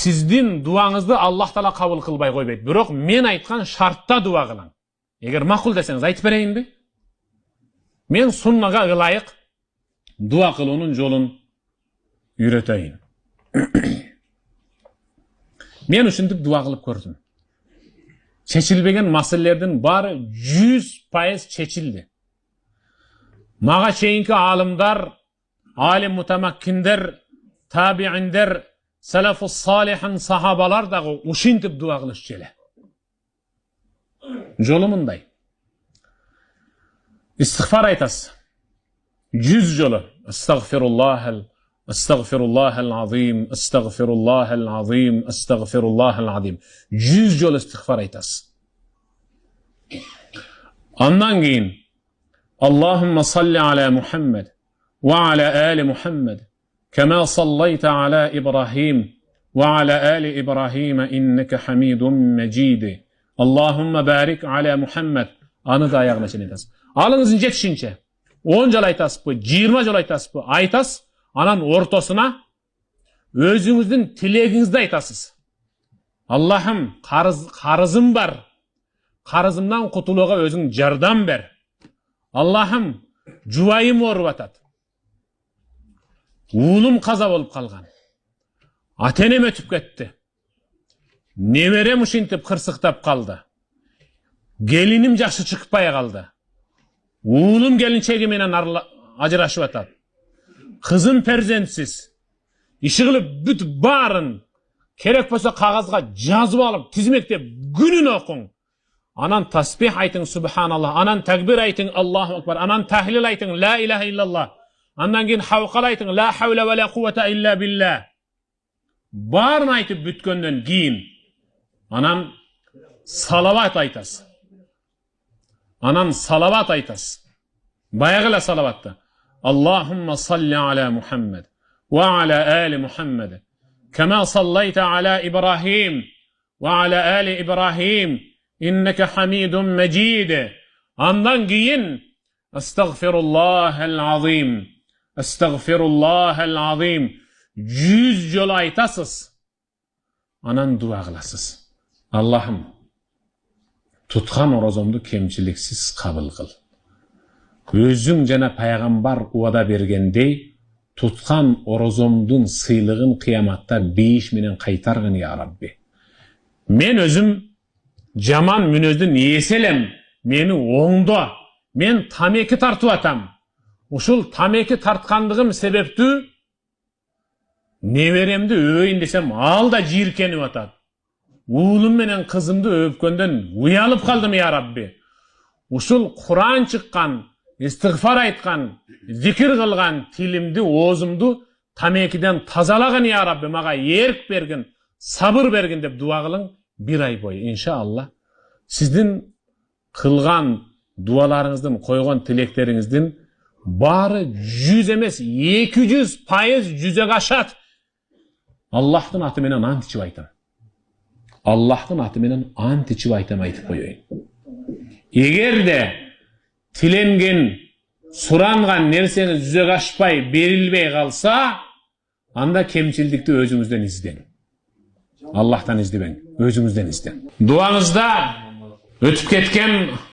Sizdin duаңызды Аллах Таала кабыл кылбай койбойт. Бирок мен айткан шартта дуа кылың. Эгер макул десеңиз айтып берейинби? Мен суннага ылайык дуа кылуунун жолун үйрөтөйүн. Мен ушинтип дуа кылып көрдүм. Чечилбеген маселелердин баары 100% чечилди. Мага чейинки алымдар, алим мутамаккиндер, табииндер, салафус салиhin сахабалар дагы ушинтип дуа кылышчу эле. Жолу мындай. Истигфар айтасыз. 100 жолу. Астагфируллахал азим, астагфируллахал азим, астагфируллахал азим. 100 жолу истигфар айтасыз. Андан кийин Аллахумма салли аля Мухаммад ва аля али Мухаммад كما صليت على إبراهيم وعلى آل إبراهيم إنك حميد مجيد اللهم بارك على محمد anı da ayağına çenetasiz. Alыңыздың жетишинче 10 жол айтасызбы, 20 жол айтасызбы, айтасыз, анан ортосуна өзүңүздүн тилегиңизди айтасыз. Аллахым, карызым бар. Карызымдан кутулууга өзүң жардам бер. Аллахым, жубайым ооруп атат. Уулум каза болуп калган. Ата-энем өтүп кетти. Неберем ушинтип кырсыктап калды. Gelиnim жакшы чыкпай калды. Уулум келинчеги менен ажырашып атат. Кызым перзентсиз. Иши кылып бүт баарын керек болсо кагазга жазып алып, тизмектеп күнүн окуң. Анан tasbih айтың субханаллах, анан такбир айтың Аллаху акбар, анан тахлил айтың ла илаха иллаллах. Андан кейін хавқал айтың, ла хаула ва ла куввата илля билля. Барын айтып бүткөндөн кейін, анан салават айтасыз. Баягыла салаватты. Аллахумма салли аля Мухаммад ва аля али Мухаммад. Кама саллайта аля Ибрахим ва аля али Ибрахим. Иннека хамидун маджид. Андан кейін, астагфируllahal azim. Estağfirullahal azim. 100 жол айтасыз. Анан дуа кыласыз. Аллахым, туткан орозомду кемчиликсиз кабыл кыл. Өзүң жана пайгамбар убада бергендей, туткан орозомдун сыйлыгын кыяматта бейиш менен кайтаргын я Рабби. Мен өзүм жаман мүнөздүн ээси элем. Мени оңдо. Мен тамеки тартып атам. Ушул тамеки тарткандыгым себептүү неберемди өйүн десем ал да жийиркенип атат. Уулум менен кызымды өпкөндөн уялып калдым я Рабби. Ушул Куран чыккан, истигфар айткан, зикир кылган тилимди, оозумду тамекиден тазалагын я Рабби. Мага эрк бергин, сабыр бергин деп дуа кылың 1 ай бою. Иншалла сиздин кылган дуаларыңыздын, койгон тилектериңиздин бары 100 эмес 200% жүзөгө ашат. Аллахтын аты менен ант ичип айтам. Аллахтын аты менен ант ичип айтам, айтып коеюн. Эгерде тиленген, суранган нерсеңиз жүзөгө ашпай, берилбей калса, анда кемчилдикти өзүңүздөн изден. Аллахтан издебең, өзүңүздөн изден. Дуаңызда өтүп кеткен